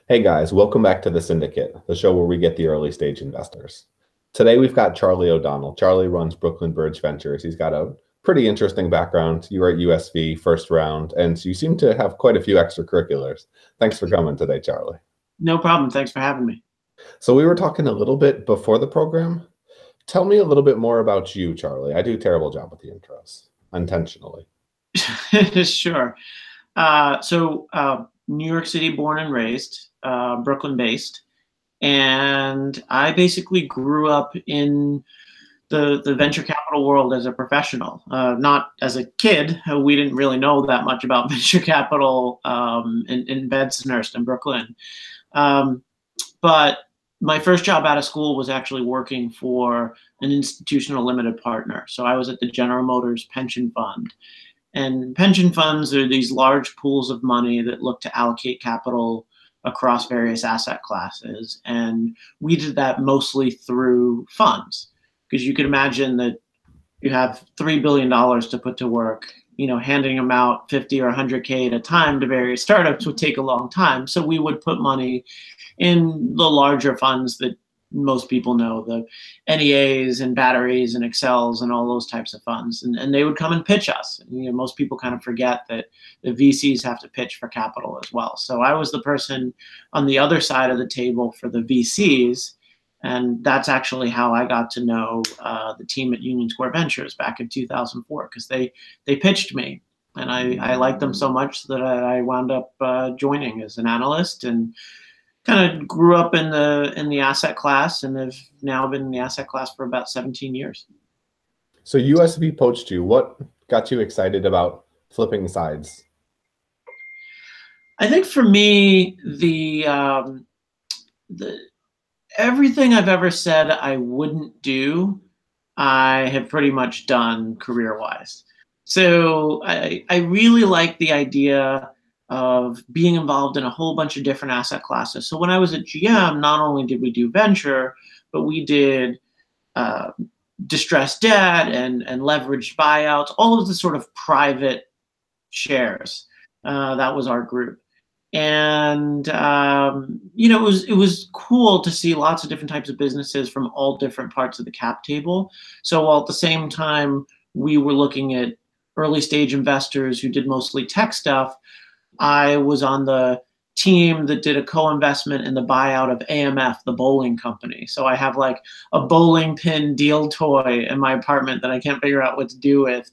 Hey guys, welcome back to The Syndicate, the show where we get the early stage investors. Today we've got Charlie O'Donnell. Charlie runs Brooklyn Bridge Ventures. He's got a pretty interesting background. You were at USV first round, and you seem to have quite a few extracurriculars. Thanks for coming today, Charlie. No problem. Thanks for having me. So we were talking a little bit before the program. Tell me a little bit more about you, Charlie. I do a terrible job with the intros, intentionally. Sure. New York City born and raised, Brooklyn based. And I basically grew up in the venture capital world as a professional, not as a kid. We didn't really know that much about venture capital in Bensonhurst in Brooklyn. But my first job out of school was actually working for an institutional limited partner. So I was at the General Motors pension fund. And pension funds are these large pools of money that look to allocate capital across various asset classes. And we did that mostly through funds, because you could imagine that you have $3 billion to put to work, handing them out 50 or 100K at a time to various startups would take a long time. So we would put money in the larger funds that most people know, the NEAs and batteries and Excels and all those types of funds. And they would come and pitch us. Most people kind of forget that the VCs have to pitch for capital as well. So I was the person on the other side of the table for the VCs. And that's actually how I got to know the team at Union Square Ventures back in 2004, because they pitched me. And I liked them so much that I wound up joining as an analyst, and kind of grew up in the asset class, and have now been in the asset class for about 17 years. So USV poached you. What got you excited about flipping sides? I think for me, the everything I've ever said I wouldn't do, I have pretty much done career-wise. So I really like the idea of being involved in a whole bunch of different asset classes. So when I was at GM, not only did we do venture, but we did distressed debt and leveraged buyouts, all of the sort of private shares. That was our group. And it was cool to see lots of different types of businesses from all different parts of the cap table. So while at the same time we were looking at early stage investors who did mostly tech stuff, I was on the team that did a co-investment in the buyout of AMF, the bowling company. So I have like a bowling pin deal toy in my apartment that I can't figure out what to do with,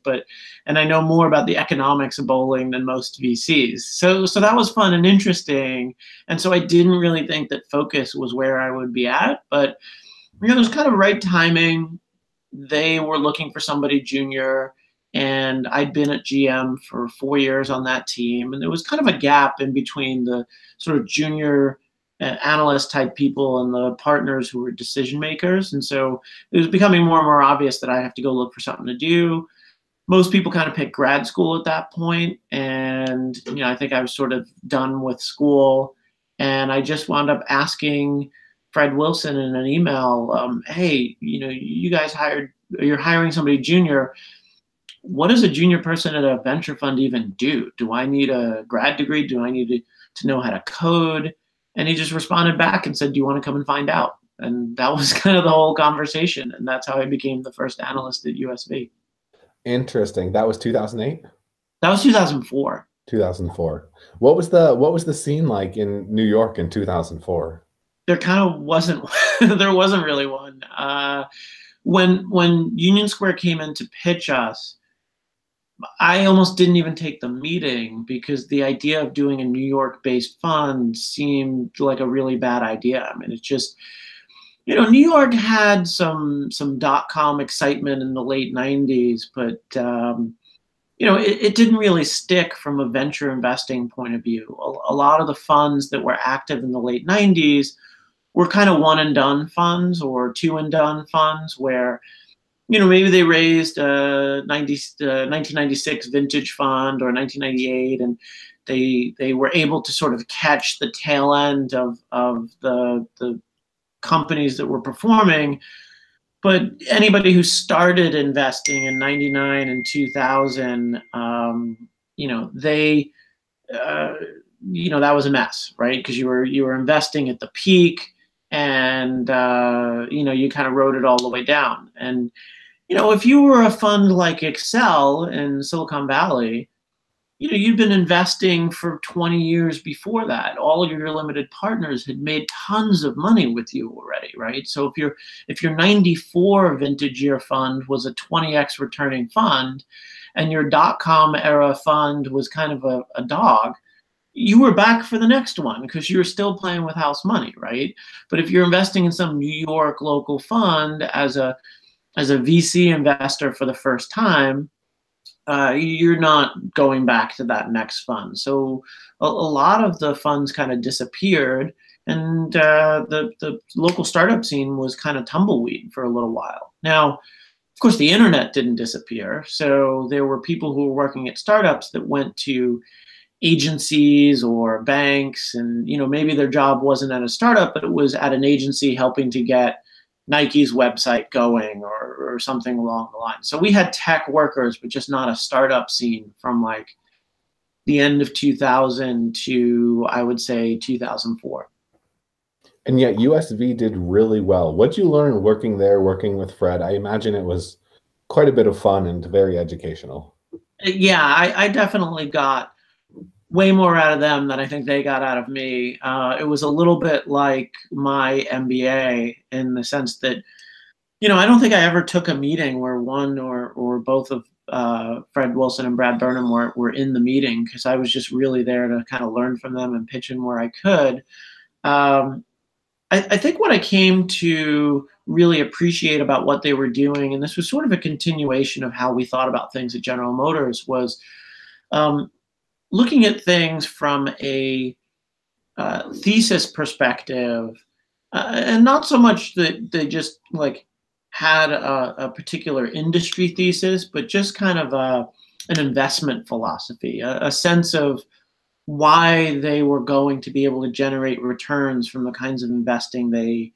and I know more about the economics of bowling than most VCs. So that was fun and interesting. And so I didn't really think that focus was where I would be at, but it was kind of right timing. They were looking for somebody junior, and I'd been at GM for 4 years on that team. And there was kind of a gap in between the sort of junior analyst type people and the partners who were decision makers. And so it was becoming more and more obvious that I have to go look for something to do. Most people kind of pick grad school at that point. And, I think I was sort of done with school. And I just wound up asking Fred Wilson in an email, hey, you guys you're hiring somebody junior. What does a junior person at a venture fund even do? Do I need a grad degree? Do I need to know how to code? And he just responded back and said, do you want to come and find out? And that was kind of the whole conversation. And that's how I became the first analyst at USV. Interesting. That was 2008? That was 2004. 2004. What was the scene like in New York in 2004? There kind of wasn't, there wasn't really one. When Union Square came in to pitch us, I almost didn't even take the meeting, because the idea of doing a New York-based fund seemed like a really bad idea. I mean, it's just, New York had some dot-com excitement in the late 90s, but, it didn't really stick from a venture investing point of view. A lot of the funds that were active in the late 90s were kind of one-and-done funds or two-and-done funds where maybe they raised a 1996 vintage fund or 1998, and they were able to sort of catch the tail end of the companies that were performing. But anybody who started investing in 99 and 2000, that was a mess, right? Because you were investing at the peak, and you kind of rode it all the way down. And if you were a fund like Excel in Silicon Valley, you'd been investing for 20 years before that. All of your limited partners had made tons of money with you already, right? So if your 94 vintage year fund was a 20x returning fund, and your .com era fund was kind of a dog, you were back for the next one because you were still playing with house money, right? But if you're investing in some New York local fund as a VC investor for the first time, you're not going back to that next fund. So a lot of the funds kind of disappeared, and the local startup scene was kind of tumbleweed for a little while. Now, of course, the internet didn't disappear. So there were people who were working at startups that went to agencies or banks, and maybe their job wasn't at a startup, but it was at an agency helping to get Nike's website going or something along the line. So we had tech workers, but just not a startup scene from like the end of 2000 to, I would say, 2004. And yet USV did really well. What'd you learn working there, working with Fred? I imagine it was quite a bit of fun and very educational. Yeah, I definitely got way more out of them than I think they got out of me. It was a little bit like my MBA in the sense that, I don't think I ever took a meeting where one or both of Fred Wilson and Brad Burnham were in the meeting, because I was just really there to kind of learn from them and pitch in where I could. I think what I came to really appreciate about what they were doing, and this was sort of a continuation of how we thought about things at General Motors, was looking at things from a thesis perspective, and not so much that they just like had a particular industry thesis, but just kind of an investment philosophy, a sense of why they were going to be able to generate returns from the kinds of investing they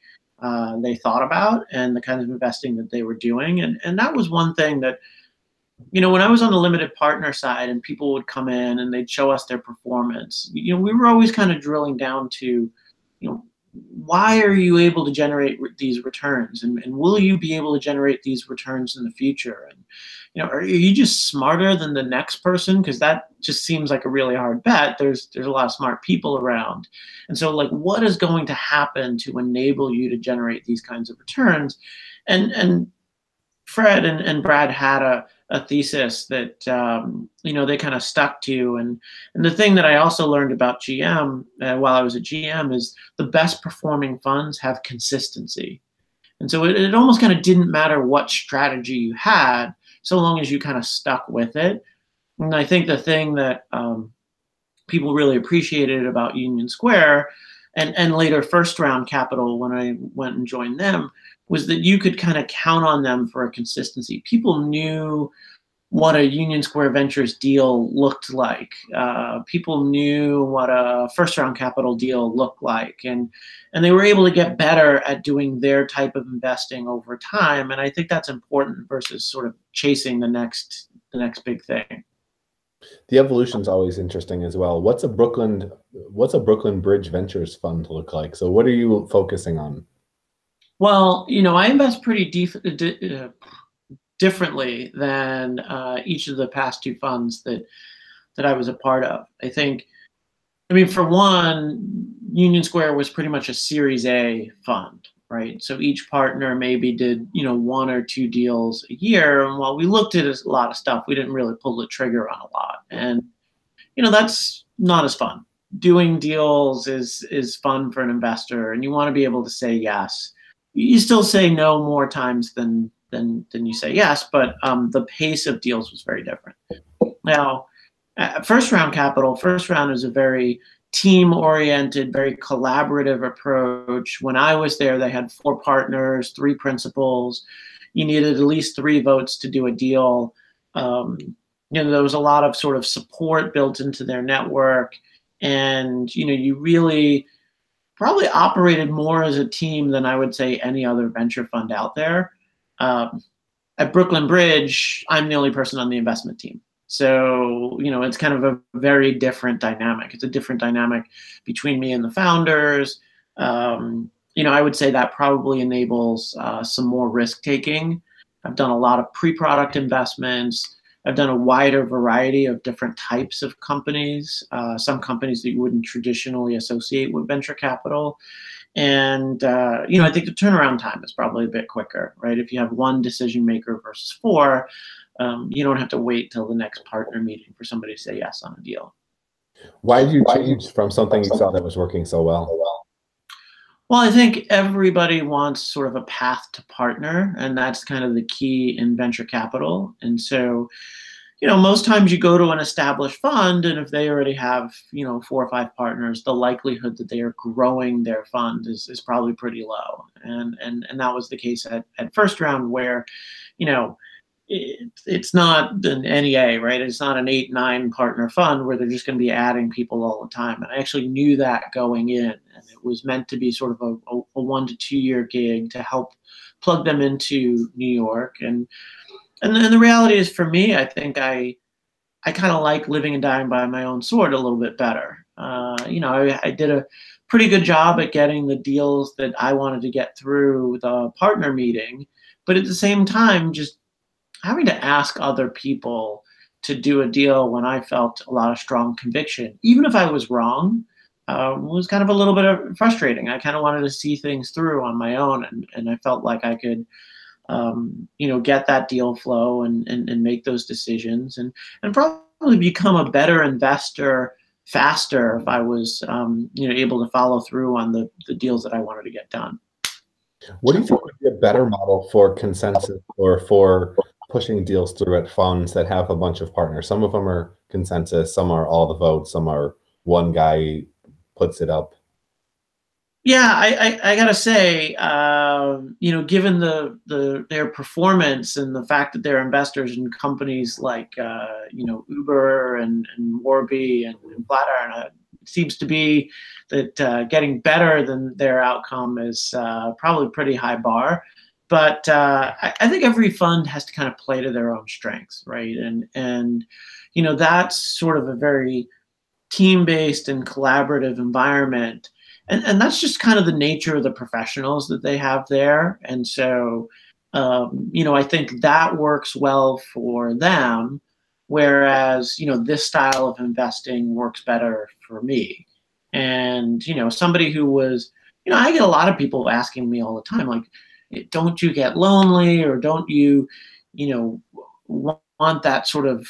thought about and the kinds of investing that they were doing. And that was one thing that, when I was on the limited partner side and people would come in and they'd show us their performance, we were always kind of drilling down to, why are you able to generate these returns, and will you be able to generate these returns in the future? And are you just smarter than the next person? Because that just seems like a really hard bet. There's a lot of smart people around, and so like, what is going to happen to enable you to generate these kinds of returns? And Fred and Brad had a thesis that they kind of stuck to, and the thing that I also learned about GM while I was at GM is the best performing funds have consistency, and so it almost kind of didn't matter what strategy you had, so long as you kind of stuck with it. And I think the thing that people really appreciated about Union Square and later First Round Capital, when I went and joined them, was that you could kind of count on them for a consistency. People knew what a Union Square Ventures deal looked like. People knew what a First Round Capital deal looked like, and they were able to get better at doing their type of investing over time. And I think that's important versus sort of chasing the next big thing. The evolution's always interesting as well. What's a Brooklyn Bridge Ventures fund look like? So what are you focusing on? Well, I invest pretty differently than each of the past two funds that I was a part of. For one, Union Square was pretty much a Series A fund, right? So each partner maybe did, one or two deals a year. And while we looked at a lot of stuff, we didn't really pull the trigger on a lot. And, that's not as fun. Doing deals is fun for an investor, and you want to be able to say yes. You still say no more times than you say yes, but the pace of deals was very different. Now, First Round Capital, First Round is a very team-oriented, very collaborative approach. When I was there, they had 4 partners, 3 principals. You needed at least 3 votes to do a deal. There was a lot of sort of support built into their network, and you really probably operated more as a team than I would say any other venture fund out there. At Brooklyn Bridge, I'm the only person on the investment team. So, it's kind of a very different dynamic. It's a different dynamic between me and the founders. I would say that probably enables some more risk taking. I've done a lot of pre-product investments. I've done a wider variety of different types of companies, some companies that you wouldn't traditionally associate with venture capital. And, I think the turnaround time is probably a bit quicker, right? If you have one decision maker versus four, you don't have to wait till the next partner meeting for somebody to say yes on a deal. Why did you change from something you saw that was working so well? Well, I think everybody wants sort of a path to partner, and that's kind of the key in venture capital. And so, most times you go to an established fund, and if they already have, 4 or 5 partners, the likelihood that they are growing their fund is probably pretty low. And that was the case at first round, where, it's not an NEA, right? It's not an 8-9 partner fund where they're just going to be adding people all the time. And I actually knew that going in, and it was meant to be sort of a 1 to 2 year gig to help plug them into New York. And the reality is, for me, I think I kind of like living and dying by my own sword a little bit better. I did a pretty good job at getting the deals that I wanted to get through the partner meeting, but at the same time, just having to ask other people to do a deal when I felt a lot of strong conviction, even if I was wrong, was kind of a little bit frustrating. I kind of wanted to see things through on my own, and I felt like I could get that deal flow and make those decisions and probably become a better investor faster if I was able to follow through on the deals that I wanted to get done. What do you think would be a better model for consensus or for pushing deals through at funds that have a bunch of partners? Some of them are consensus, some are all the votes, some are one guy puts it up. Yeah, I gotta say, given their performance and the fact that they're investors in companies like Uber and Warby and Flatiron, it seems to be that getting better than their outcome is probably a pretty high bar. But I think every fund has to kind of play to their own strengths, right? And that's sort of a very team-based and collaborative environment. And that's just kind of the nature of the professionals that they have there. And so, I think that works well for them, whereas, this style of investing works better for me. And, somebody who was, I get a lot of people asking me all the time, like, don't you get lonely, or don't you, want that sort of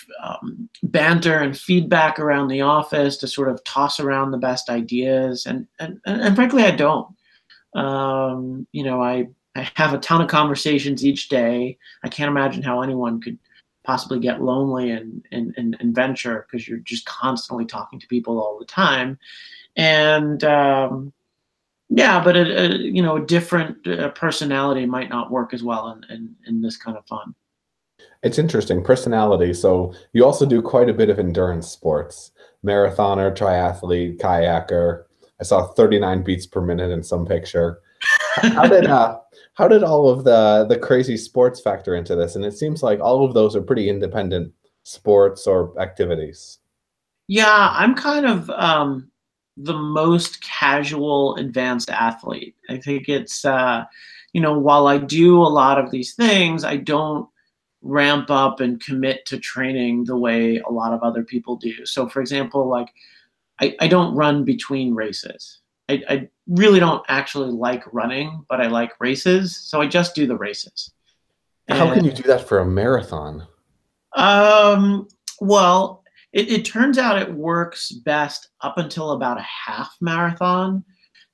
banter and feedback around the office to sort of toss around the best ideas? And frankly, I don't. I have a ton of conversations each day. I can't imagine how anyone could possibly get lonely in venture, because you're just constantly talking to people all the time. And yeah, but a different personality might not work as well in this kind of fun. It's interesting, personality. So you also do quite a bit of endurance sports, marathoner, triathlete, kayaker. I saw 39 beats per minute in some picture. How did all of the crazy sports factor into this? And it seems like all of those are pretty independent sports or activities. Yeah, I'm kind of the most casual advanced athlete. I think it's while I do a lot of these things, I don't ramp up and commit to training the way a lot of other people do. So, for example, like I don't run between races. I really don't actually like running, but I like races, so I just do the races. How can you do that for a marathon? Well, it turns out it works best up until about a half marathon.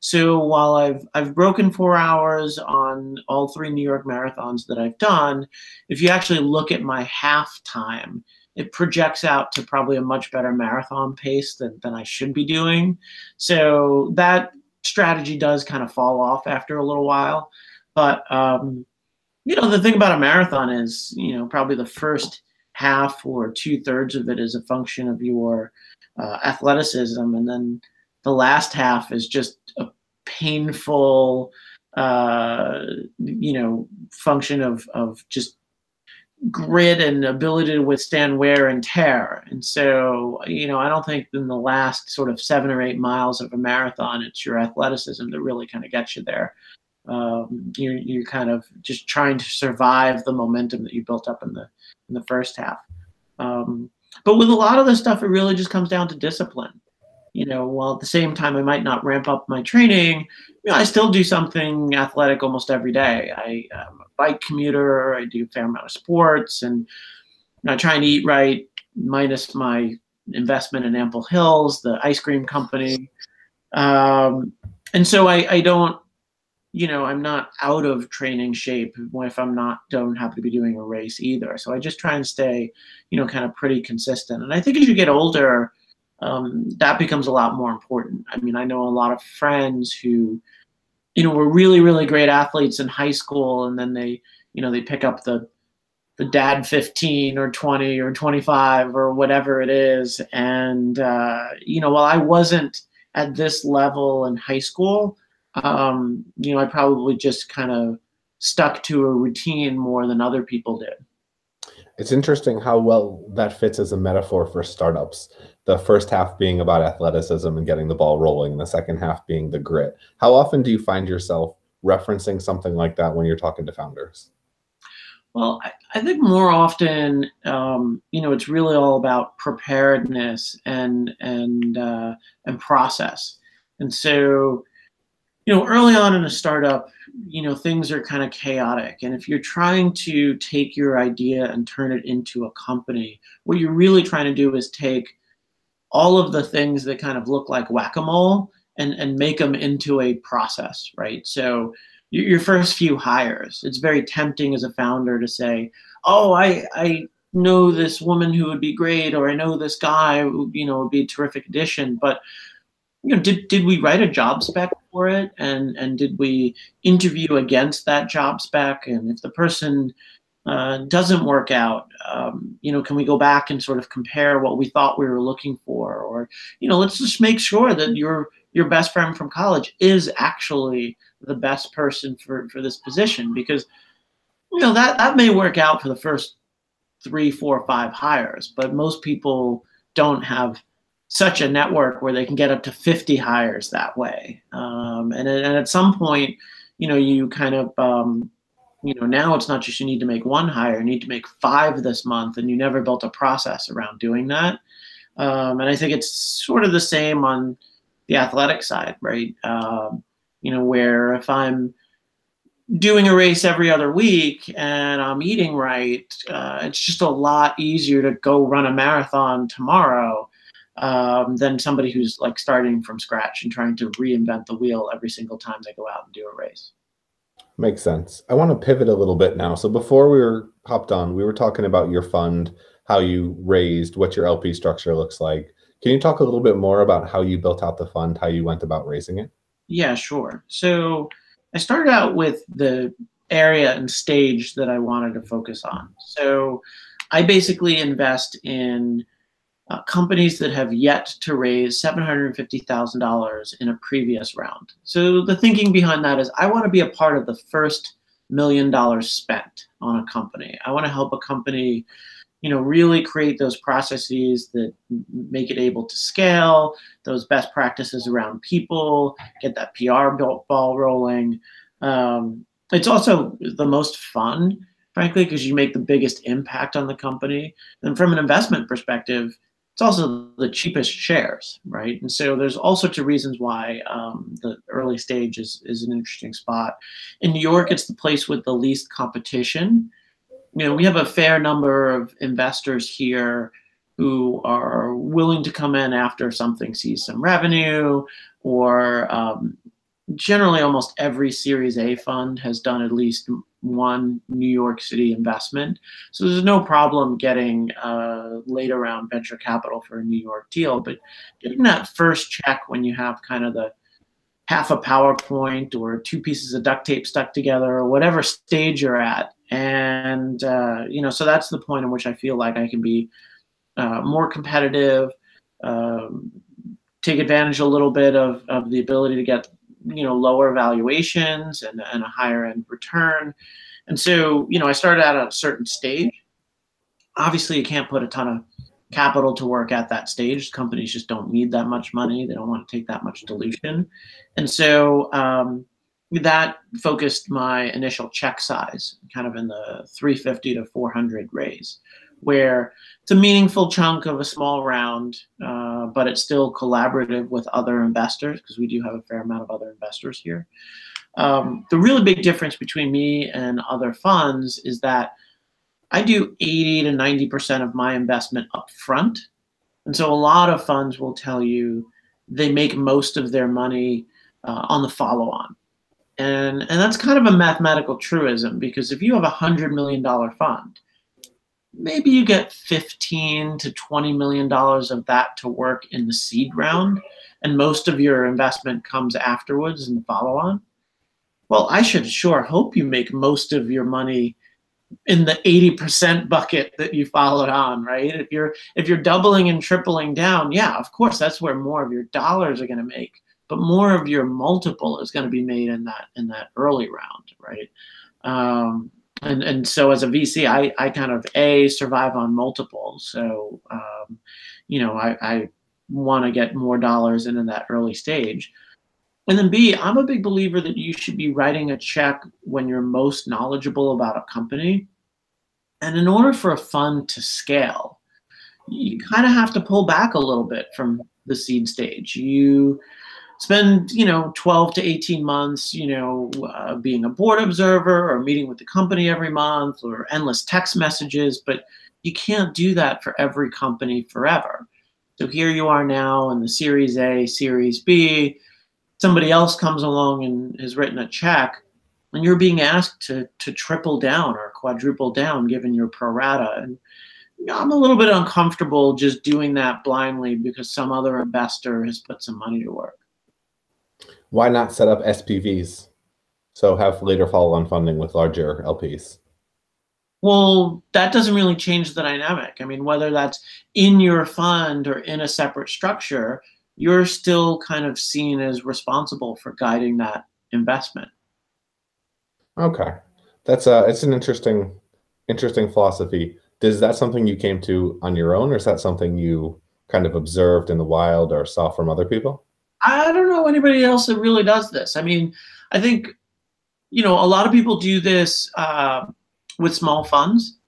So while I've broken 4 hours on all 3 New York marathons that I've done, if you actually look at my half time, it projects out to probably a much better marathon pace than I should be doing. So that strategy does kind of fall off after a little while. But the thing about a marathon is, probably the first half or 2/3 of it is a function of your athleticism, and then the last half is just a painful, function of just grit and ability to withstand wear and tear. And so, I don't think in the last sort of 7 or 8 miles of a marathon, it's your athleticism that really kind of gets you there. You're kind of just trying to survive the momentum that you built up in the first half. But with a lot of this stuff, it really just comes down to discipline. While at the same time I might not ramp up my training, I still do something athletic almost every day. I'm a bike commuter. I do a fair amount of sports, and I try and eat right, minus my investment in Ample Hills, the ice cream company. And so I don't, I'm not out of training shape if don't happen to be doing a race either. So I just try and stay, kind of pretty consistent. And I think as you get older, that becomes a lot more important. I mean, I know a lot of friends who, were really, really great athletes in high school, and then they pick up the dad 15 or 20 or 25 or whatever it is. And, while I wasn't at this level in high school, I probably just kind of stuck to a routine more than other people did. It's interesting how well that fits as a metaphor for startups. The first half being about athleticism and getting the ball rolling, and the second half being the grit. How often do you find yourself referencing something like that when you're talking to founders? Well, I think more often, it's really all about preparedness and process. And so, early on in a startup, things are kind of chaotic. And if you're trying to take your idea and turn it into a company, what you're really trying to do is take all of the things that kind of look like whack-a-mole and make them into a process, right? So your first few hires, it's very tempting as a founder to say, oh, I know this woman who would be great, or I know this guy who, would be a terrific addition. But did we write a job spec for it? And did we interview against that job spec? And if the person doesn't work out, can we go back and sort of compare what we thought we were looking for? Or, let's just make sure that your best friend from college is actually the best person for this position, because, that may work out for the first 3, 4, 5 hires, but most people don't have such a network where they can get up to 50 hires that way. And at some point, you kind of, now it's not just you need to make 1 hire, you need to make 5 this month, and you never built a process around doing that. And I think it's sort of the same on the athletic side, right? Where if I'm doing a race every other week and I'm eating right, it's just a lot easier to go run a marathon tomorrow than somebody who's like starting from scratch and trying to reinvent the wheel every single time they go out and do a race. Makes sense. I want to pivot a little bit now. So before we were hopped on, we were talking about your fund, how you raised, what your LP structure looks like. Can you talk a little bit more about how you built out the fund, how you went about raising it? Yeah, sure. So I started out with the area and stage that I wanted to focus on. So I basically invest in companies that have yet to raise $750,000 in a previous round. So the thinking behind that is I want to be a part of the first $1 million spent on a company. I want to help a company, really create those processes that make it able to scale, those best practices around people, get that PR ball rolling. It's also the most fun, frankly, because you make the biggest impact on the company. And from an investment perspective, it's also the cheapest shares, right? And so there's all sorts of reasons why the early stage is an interesting spot. In New York, it's the place with the least competition. We have a fair number of investors here who are willing to come in after something sees some revenue, or generally almost every Series A fund has done at least 1 New York City investment. So there's no problem getting later round venture capital for a New York deal, but getting that first check when you have kind of the half a PowerPoint or 2 pieces of duct tape stuck together or whatever stage you're at. And, so that's the point in which I feel like I can be more competitive, take advantage a little bit of the ability to get lower valuations and a higher end return. And so, I started out at a certain stage. Obviously, you can't put a ton of capital to work at that stage. Companies just don't need that much money. They don't want to take that much dilution. And so that focused my initial check size kind of in the 350 to 400 raise, where it's a meaningful chunk of a small round, but it's still collaborative with other investors because we do have a fair amount of other investors here. The really big difference between me and other funds is that I do 80 to 90% of my investment up front. And so a lot of funds will tell you they make most of their money on the follow-on. And that's kind of a mathematical truism, because if you have a $100 million fund, maybe you get $15 to $20 million of that to work in the seed round, and most of your investment comes afterwards in the follow-on. Well, I should sure hope you make most of your money in the 80% bucket that you followed on, right? If you're doubling and tripling down, yeah, of course, that's where more of your dollars are going to make, but more of your multiple is going to be made in that early round, right? And so as a VC, I kind of survive on multiples. So I want to get more dollars in that early stage. And then B, I'm a big believer that you should be writing a check when you're most knowledgeable about a company. And in order for a fund to scale, you kind of have to pull back a little bit from the seed stage. You spend 12 to 18 months being a board observer or meeting with the company every month or endless text messages, but you can't do that for every company forever. So here you are now in the Series A, Series B, somebody else comes along and has written a check, and you're being asked to triple down or quadruple down given your pro rata. And I'm a little bit uncomfortable just doing that blindly because some other investor has put some money to work. Why not set up SPVs? So have later follow-on funding with larger LPs. Well, that doesn't really change the dynamic. I mean, whether that's in your fund or in a separate structure, you're still kind of seen as responsible for guiding that investment. Okay, it's an interesting philosophy. Is that something you came to on your own, or is that something you kind of observed in the wild or saw from other people? I don't know anybody else that really does this. I mean, I think a lot of people do this with small funds,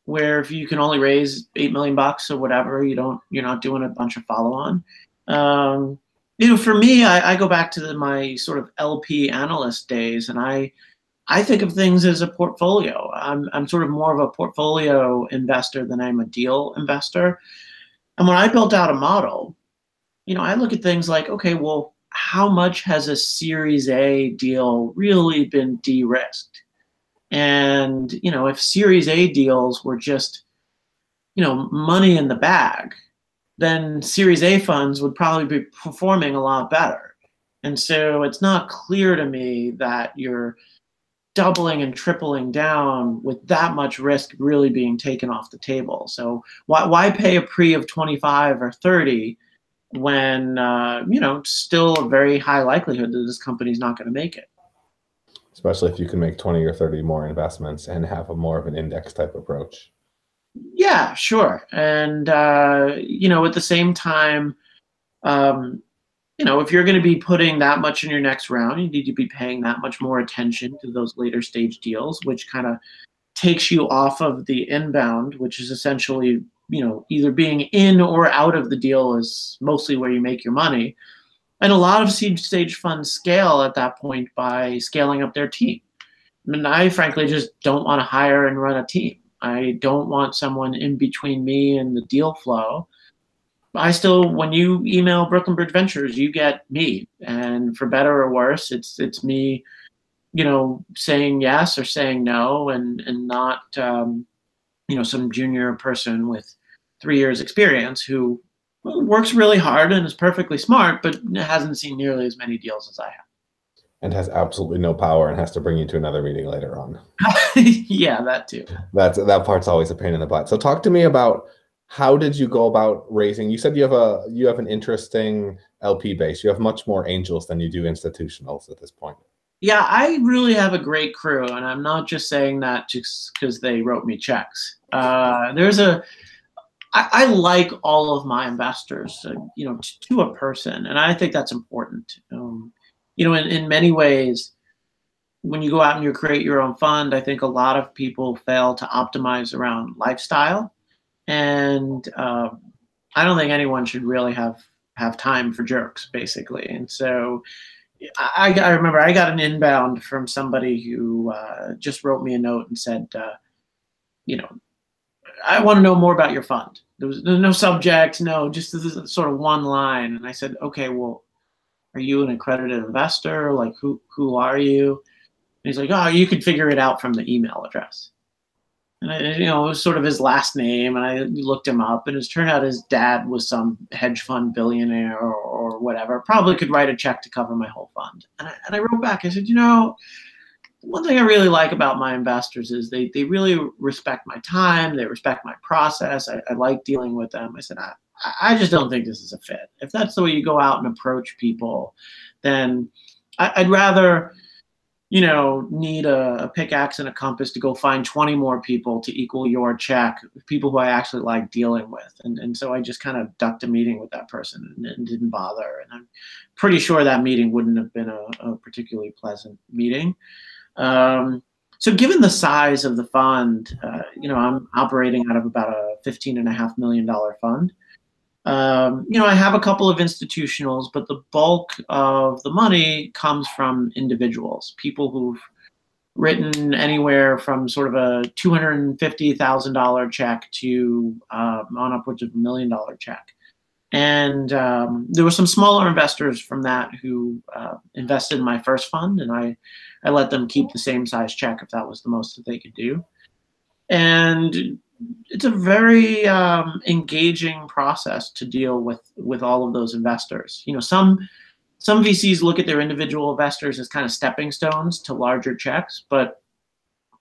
where if you can only raise $8 million or whatever, you're not doing a bunch of follow-on. For me, I go back to my sort of LP analyst days, and I think of things as a portfolio. I'm sort of more of a portfolio investor than I'm a deal investor. And when I built out a model, I look at things like, okay, well, how much has a Series A deal really been de-risked? And if Series A deals were just money in the bag, then Series A funds would probably be performing a lot better. And so it's not clear to me that you're doubling and tripling down with that much risk really being taken off the table. So why pay a pre of 25 or 30 when still a very high likelihood that this company's not going to make it? Especially if you can make 20 or 30 more investments and have a more of an index type approach. Yeah, sure. And, at the same time, if you're going to be putting that much in your next round, you need to be paying that much more attention to those later stage deals, which kind of takes you off of the inbound, which is essentially, either being in or out of the deal is mostly where you make your money. And a lot of seed stage funds scale at that point by scaling up their team. I mean, I frankly just don't want to hire and run a team. I don't want someone in between me and the deal flow. When you email Brooklyn Bridge Ventures, you get me. And for better or worse, it's me, saying yes or saying no, and not, some junior person with 3 years experience who works really hard and is perfectly smart, but hasn't seen nearly as many deals as I have. And has absolutely no power and has to bring you to another meeting later on. Yeah, that too. That part's always a pain in the butt. So talk to me about, how did you go about raising? You said you have an interesting LP base. You have much more angels than you do institutionals at this point. Yeah, I really have a great crew, and I'm not just saying that just because they wrote me checks. I like all of my investors, to a person, and I think that's important. In many ways, when you go out and you create your own fund, I think a lot of people fail to optimize around lifestyle, and I don't think anyone should really have time for jerks, basically. And so I remember I got an inbound from somebody who just wrote me a note and said, you know, I want to know more about your fund. There's no subject, no, just this is sort of one line. And I said, okay, well, are you an accredited investor? Like, who are you? And he's like, oh, you could figure it out from the email address. And it was sort of his last name, and I looked him up, and it turned out his dad was some hedge fund billionaire or whatever. Probably could write a check to cover my whole fund. And I wrote back. I said, one thing I really like about my investors is they really respect my time. They respect my process. I like dealing with them. I said, I just don't think this is a fit. If that's the way you go out and approach people, then I'd rather need a pickaxe and a compass to go find 20 more people to equal your check, people who I actually like dealing with. And so I just kind of ducked a meeting with that person and didn't bother. And I'm pretty sure that meeting wouldn't have been a particularly pleasant meeting. So given the size of the fund, I'm operating out of about a $15.5 million fund. I have a couple of institutionals, but the bulk of the money comes from individuals, people who've written anywhere from sort of a $250,000 check to on upwards of $1 million check. And there were some smaller investors from that who invested in my first fund, and I let them keep the same size check if that was the most that they could do. And it's a very engaging process to deal with all of those investors. Some VCs look at their individual investors as kind of stepping stones to larger checks, but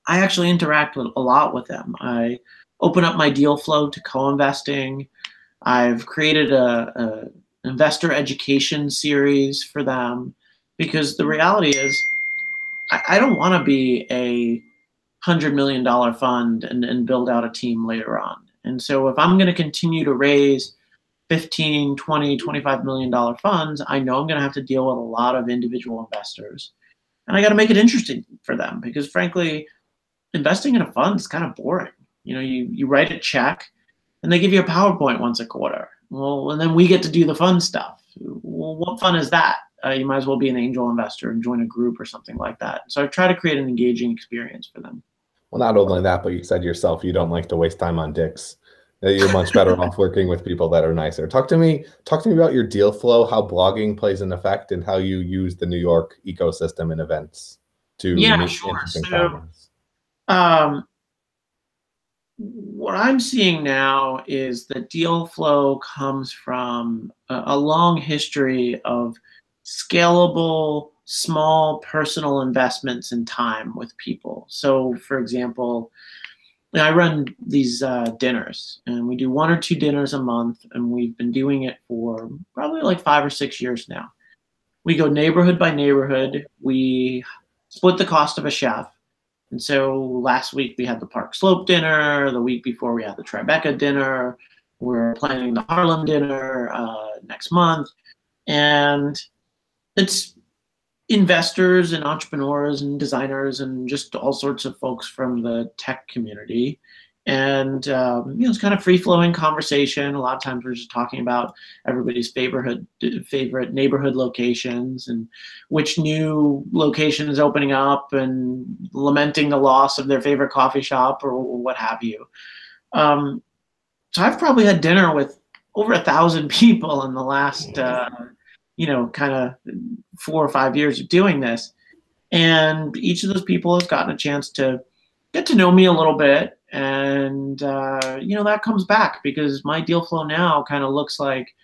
I actually interact a lot with them. I open up my deal flow to co-investing. I've created a investor education series for them, because the reality is I don't want to be a $100 million fund and build out a team later on. And so if I'm going to continue to raise 15, 20, $25 million funds, I know I'm going to have to deal with a lot of individual investors. And I got to make it interesting for them, because frankly, investing in a fund is kind of boring. You write a check and they give you a PowerPoint once a quarter. Well, and then we get to do the fun stuff. Well, what fun is that? You might as well be an angel investor and join a group or something like that. So I try to create an engaging experience for them. Well, not only that, but you said yourself you don't like to waste time on dicks. You're much better off working with people that are nicer. Talk to me about your deal flow, how blogging plays an effect, and how you use the New York ecosystem and events to meet interesting founders. What I'm seeing now is that deal flow comes from a long history of scalable, small personal investments in time with people. So, for example, I run these dinners, and we do 1 or 2 dinners a month, and we've been doing it for probably like 5 or 6 years now. We go neighborhood by neighborhood. We split the cost of a chef. And so last week we had the Park Slope dinner. The week before we had the Tribeca dinner. We're planning the Harlem dinner next month. And it's investors and entrepreneurs and designers and just all sorts of folks from the tech community. And it's kind of free-flowing conversation. A lot of times we're just talking about everybody's favorite neighborhood locations and which new location is opening up, and lamenting the loss of their favorite coffee shop or what have you. So I've probably had dinner with over 1,000 people in the last kind of 4 or 5 years of doing this. And each of those people has gotten a chance to get to know me a little bit. And, that comes back, because my deal flow now kind of looks like,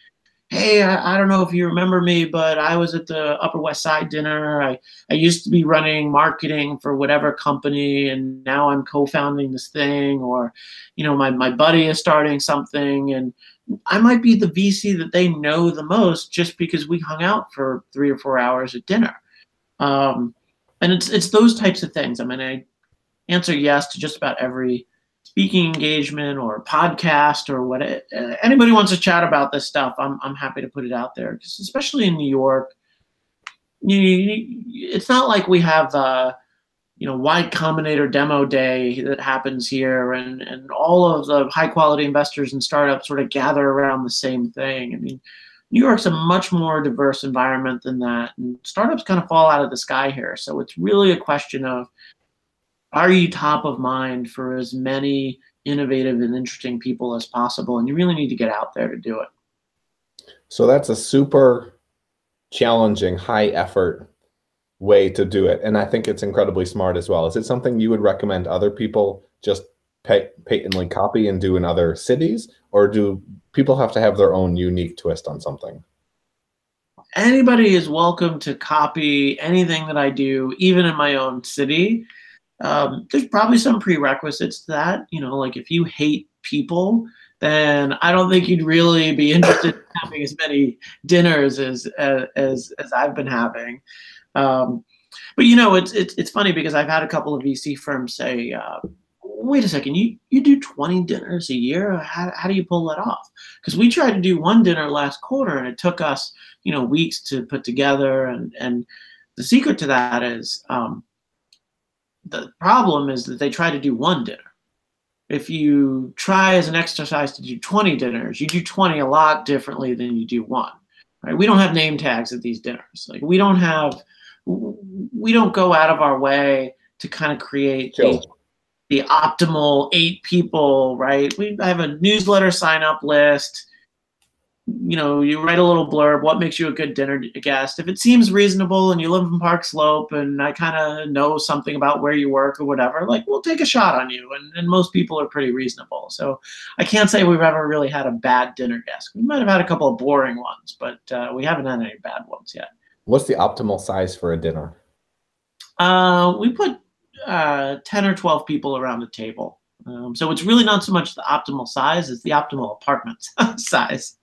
hey, I don't know if you remember me, but I was at the Upper West Side dinner. I used to be running marketing for whatever company, and now I'm co-founding this thing. Or, my buddy is starting something, and I might be the VC that they know the most just because we hung out for 3 or 4 hours at dinner. And it's those types of things. I mean, I answer yes to just about every speaking engagement or podcast or what anybody wants to chat about this stuff. I'm happy to put it out there, because especially in New York, it's not like we have Y Combinator demo day that happens here, and all of the high quality investors and startups sort of gather around the same thing. I mean, New York's a much more diverse environment than that, and startups kind of fall out of the sky here. So it's really a question of, are you top of mind for as many innovative and interesting people as possible? And you really need to get out there to do it. So that's a super challenging, high effort way to do it. And I think it's incredibly smart as well. Is it something you would recommend other people just patently copy and do in other cities? Or do people have to have their own unique twist on something? Anybody is welcome to copy anything that I do, even in my own city. There's probably some prerequisites to that. Like if you hate people, then I don't think you'd really be interested in having as many dinners as I've been having. But it's funny, because I've had a couple of VC firms say, wait a second, you do 20 dinners a year? How do you pull that off? Because we tried to do one dinner last quarter, and it took us weeks to put together. And the secret to that is, the problem is that they try to do one dinner. If you try as an exercise to do 20 dinners, you do 20 a lot differently than you do one. Right? We don't have name tags at these dinners. Like we don't go out of our way to kind of create the optimal 8 people, right? I have a newsletter sign up list. You write a little blurb, what makes you a good dinner guest. If it seems reasonable and you live in Park Slope and I kind of know something about where you work or whatever, like we'll take a shot on you. And most people are pretty reasonable. So I can't say we've ever really had a bad dinner guest. We might have had a couple of boring ones, but we haven't had any bad ones yet. What's the optimal size for a dinner? We put 10 or 12 people around the table. So it's really not so much the optimal size as the optimal apartment size.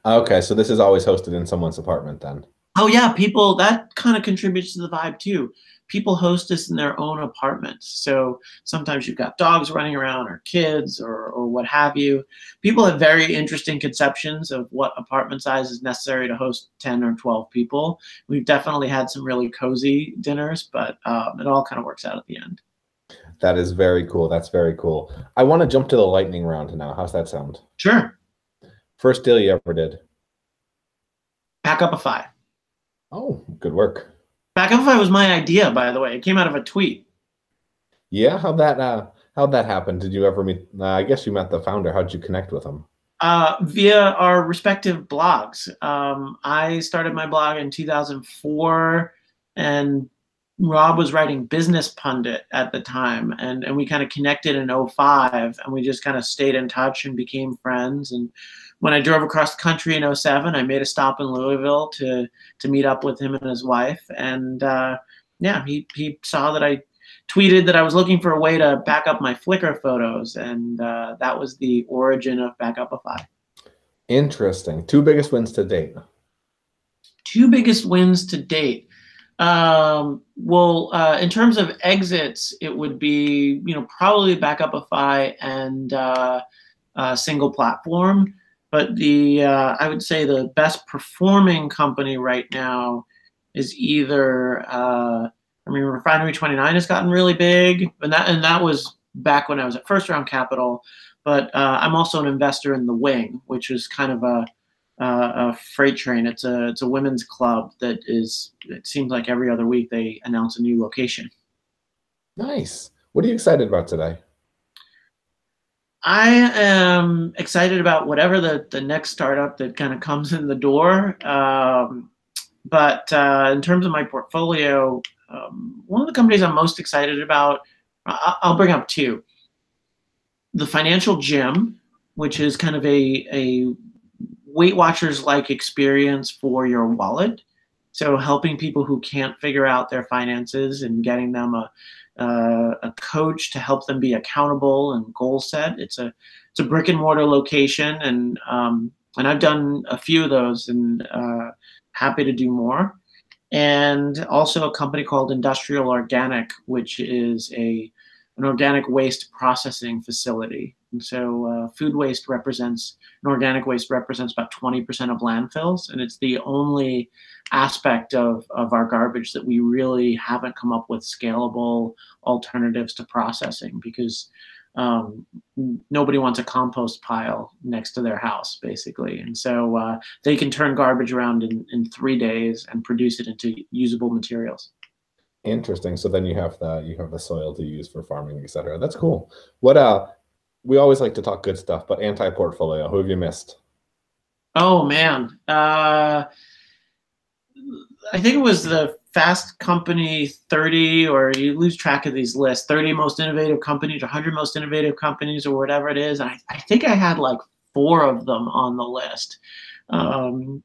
Okay, so this is always hosted in someone's apartment then. Oh yeah, people, that kind of contributes to the vibe too. People host us in their own apartments. So sometimes you've got dogs running around or kids or what have you. People have very interesting conceptions of what apartment size is necessary to host 10 or 12 people. We've definitely had some really cozy dinners, but it all kind of works out at the end. That is very cool. That's very cool. I want to jump to the lightning round now. How's that sound? Sure. First deal you ever did? Backupify. Oh, good work. Backupify was my idea, by the way. It came out of a tweet. Yeah, how'd that happen? Did you ever meet? I guess you met the founder. How'd you connect with him? Via our respective blogs. I started my blog in 2004, and Rob was writing Business Pundit at the time, and we kind of connected in 2005, and we just kind of stayed in touch and became friends. And when I drove across the country in 2007, I made a stop in Louisville to meet up with him and his wife. And yeah, he saw that I tweeted that I was looking for a way to back up my Flickr photos, and that was the origin of Backupify. Interesting. 2 biggest wins to date. 2 biggest wins to date. Well, in terms of exits, it would be probably Backupify and SinglePlatform. But I would say the best performing company right now is either Refinery 29 has gotten really big, and that was back when I was at First Round Capital. But I'm also an investor in The Wing, which is kind of a freight train. It's a women's club that is. It seems like every other week they announce a new location. Nice. What are you excited about today? I am excited about whatever the next startup that kind of comes in the door. But in terms of my portfolio, one of the companies I'm most excited about, I'll bring up 2. The Financial Gym, which is kind of a Weight Watchers-like experience for your wallet. So helping people who can't figure out their finances and getting them a coach to help them be accountable and goal set. It's a brick and mortar location, and I've done a few of those, and happy to do more. and also a company called Industrial Organic, which is an organic waste processing facility. And so food waste represents, and organic waste represents about 20% of landfills, and it's the only aspect of our garbage that we really haven't come up with scalable alternatives to processing, because nobody wants a compost pile next to their house, basically. And so they can turn garbage around in 3 days and produce it into usable materials. Interesting. So then you have the soil to use for farming, etc. That's cool. What we always like to talk good stuff, but anti-portfolio, who have you missed? Oh man. I think it was the Fast Company 30, or you lose track of these lists, 30 most innovative companies, or 100 most innovative companies, or whatever it is. And I think I had like 4 of them on the list.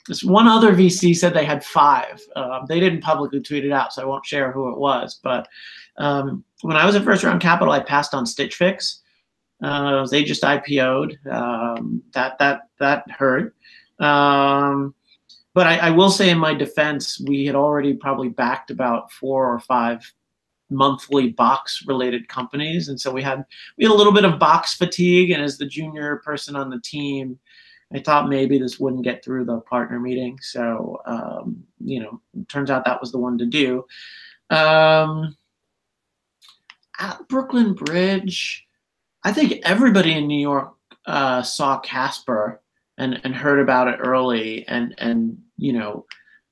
This one other VC said they had 5. They didn't publicly tweet it out, so I won't share who it was. But when I was at First Round Capital, I passed on Stitch Fix. They just IPO'd. That hurt. But I will say, in my defense, we had already probably backed about 4 or 5 monthly box-related companies, and so we had a little bit of box fatigue. And as the junior person on the team, I thought maybe this wouldn't get through the partner meeting. So it turns out that was the one to do. At Brooklyn Bridge, I think everybody in New York saw Casper and heard about it early, and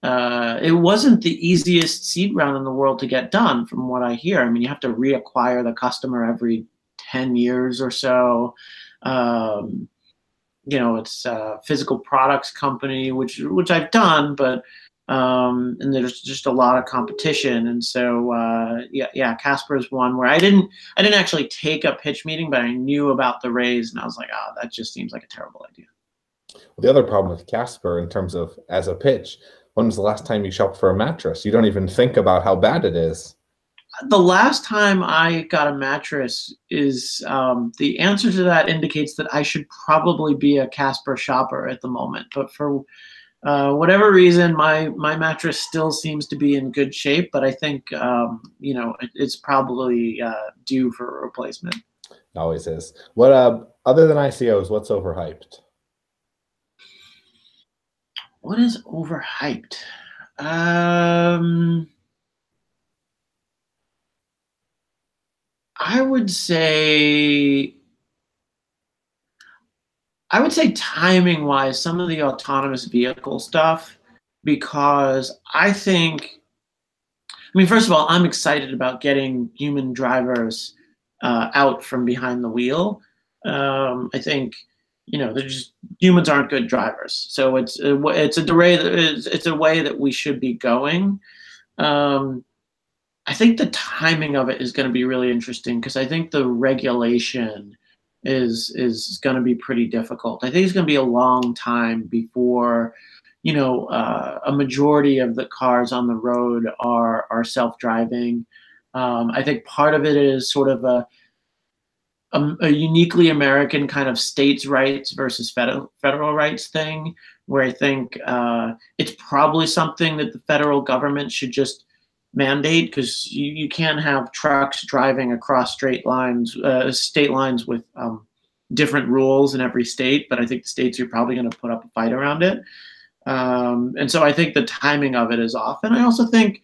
it wasn't the easiest seed round in the world to get done, from what I hear. I mean, you have to reacquire the customer every 10 years or so. It's a physical products company, which I've done, but and there's just a lot of competition. And so Casper is one where I didn't actually take a pitch meeting, but I knew about the raise, and I was like, that just seems like a terrible idea. Well, the other problem with Casper, in terms of as a pitch, when was the last time you shopped for a mattress? You don't even think about how bad it is. The last time I got a mattress is the answer to that indicates that I should probably be a Casper shopper at the moment. But for whatever reason, my mattress still seems to be in good shape. But I think it's probably due for a replacement. It always is. What other than ICOs, what's overhyped? What is overhyped? I would say timing wise, some of the autonomous vehicle stuff, because first of all, I'm excited about getting human drivers out from behind the wheel. I think humans aren't good drivers, so it's a way that we should be going. I think the timing of it is going to be really interesting, because I think the regulation is going to be pretty difficult. I think it's going to be a long time before a majority of the cars on the road are self-driving. I think part of it is sort of a uniquely American kind of states' rights versus federal rights thing, where I think it's probably something that the federal government should just mandate, because you can't have trucks driving across state lines with different rules in every state. But I think the states are probably going to put up a fight around it. And so I think the timing of it is off. And I also think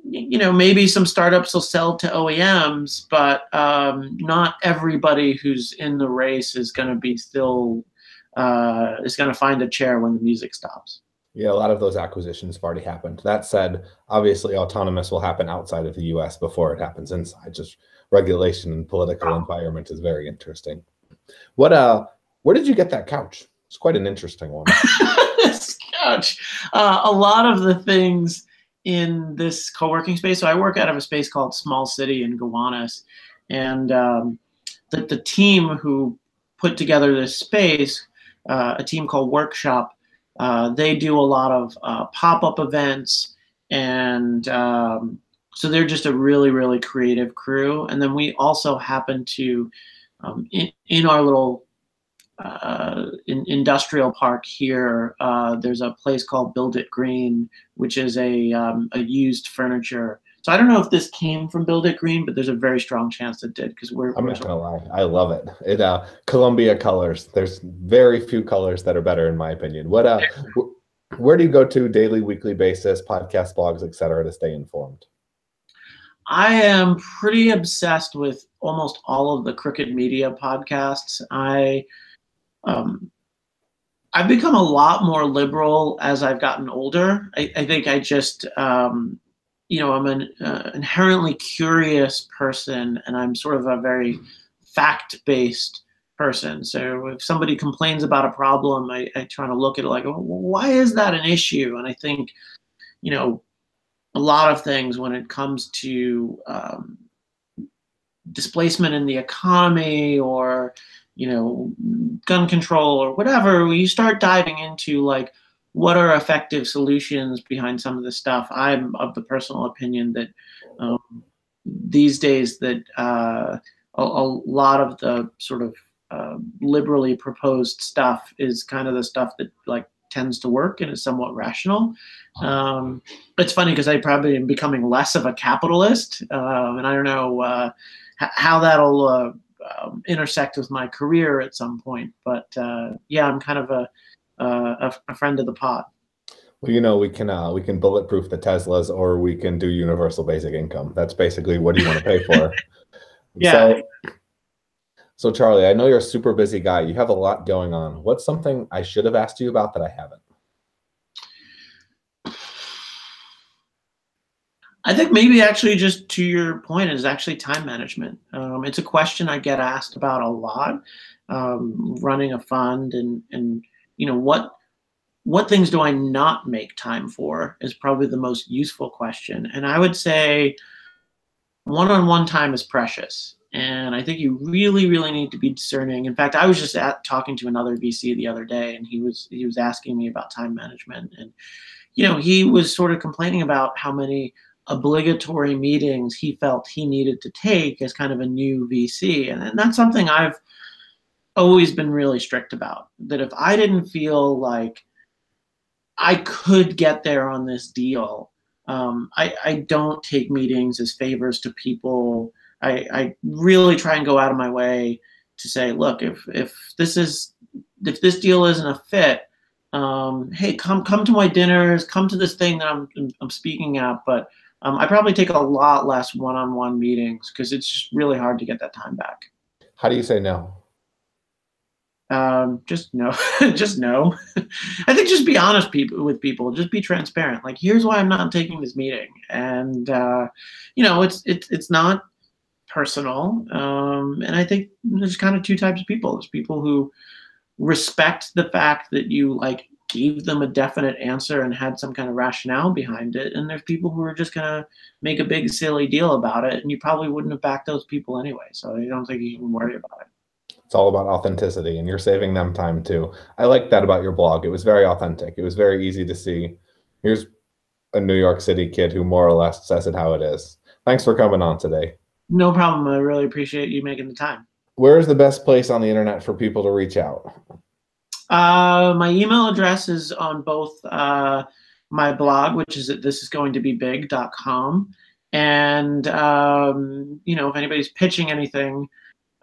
maybe some startups will sell to OEMs, but not everybody who's in the race is going to be is going to find a chair when the music stops. Yeah, a lot of those acquisitions have already happened. That said, obviously autonomous will happen outside of the US before it happens inside. Just regulation and political environment is very interesting. Where did you get that couch? It's quite an interesting one. This couch. A lot of the things in this co-working space. So I work out of a space called Small City in Gowanus, and the team who put together this space, a team called Workshop, they do a lot of pop-up events, and so they're just a really, really creative crew. And then we also happen to, in our little industrial park here, there's a place called Build It Green, which is a used furniture. So I don't know if this came from Build It Green, but there's a very strong chance it did, because I'm not gonna lie, I love it. It Columbia colors. There's very few colors that are better, in my opinion. Where do you go to daily, weekly basis, podcast, blogs, etc., to stay informed? I am pretty obsessed with almost all of the Crooked Media podcasts. I've become a lot more liberal as I've gotten older. I think I just, I'm an inherently curious person, and I'm sort of a very fact-based person. So if somebody complains about a problem, I try to look at it like, well, why is that an issue? And I think, a lot of things when it comes to displacement in the economy, or gun control, or whatever, you start diving into like, what are effective solutions behind some of this stuff. I'm of the personal opinion that these days that a lot of the sort of liberally proposed stuff is kind of the stuff that like tends to work and is somewhat rational. It's funny because I probably am becoming less of a capitalist, and I don't know how that'll intersect with my career at some point. But yeah, I'm kind of a friend of the pod. Well, we can bulletproof the Teslas, or we can do universal basic income. That's basically what do you want to pay for. Yeah. So Charlie, I know you're a super busy guy. You have a lot going on. What's something I should have asked you about that I haven't? I think maybe actually, just to your point, is actually time management. It's a question I get asked about a lot, running a fund, and what things do I not make time for is probably the most useful question. And I would say one-on-one time is precious. And I think you really, really need to be discerning. In fact, I was just talking to another VC the other day, and he was asking me about time management. And, he was sort of complaining about how many obligatory meetings he felt he needed to take as kind of a new VC. And that's something I've always been really strict about, that if I didn't feel like I could get there on this deal, I don't take meetings as favors to people. I really try and go out of my way to say, look, if this deal isn't a fit, hey, come to my dinners, come to this thing that I'm speaking at. But I probably take a lot less one-on-one meetings, because it's just really hard to get that time back. How do you say no? Just no. Just no. I think just be honest with people. Just be transparent. Like, here's why I'm not taking this meeting, and it's not personal. And I think there's kind of two types of people. There's people who respect the fact that you like gave them a definite answer and had some kind of rationale behind it, and there's people who are just gonna make a big silly deal about it, and you probably wouldn't have backed those people anyway. So I don't think you can worry about it. It's all about authenticity, and you're saving them time too. I like that about your blog. It was very authentic. It was very easy to see. Here's a New York City kid who more or less says it how it is. Thanks for coming on today. No problem. I really appreciate you making the time. Where is the best place on the internet for people to reach out? My email address is on both my blog, which is at thisisgoingtobebig.com, and if anybody's pitching anything,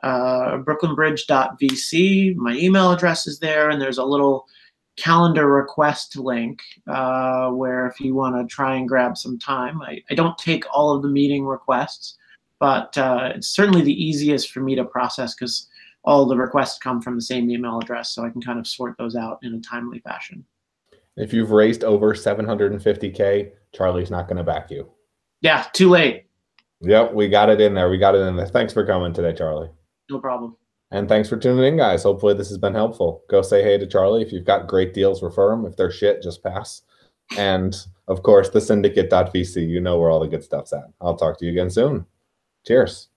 brooklynbridge.vc. My email address is there, and there's a little calendar request link where if you want to try and grab some time. I don't take all of the meeting requests, but it's certainly the easiest for me to process, because all the requests come from the same email address, so I can kind of sort those out in a timely fashion. If you've raised over $750K, Charlie's not going to back you. Yeah, too late. Yep, we got it in there. We got it in there. Thanks for coming today, Charlie. No problem. And thanks for tuning in, guys. Hopefully this has been helpful. Go say hey to Charlie. If you've got great deals, refer them. If they're shit, just pass. And, of course, the syndicate.vc. You know where all the good stuff's at. I'll talk to you again soon. Cheers.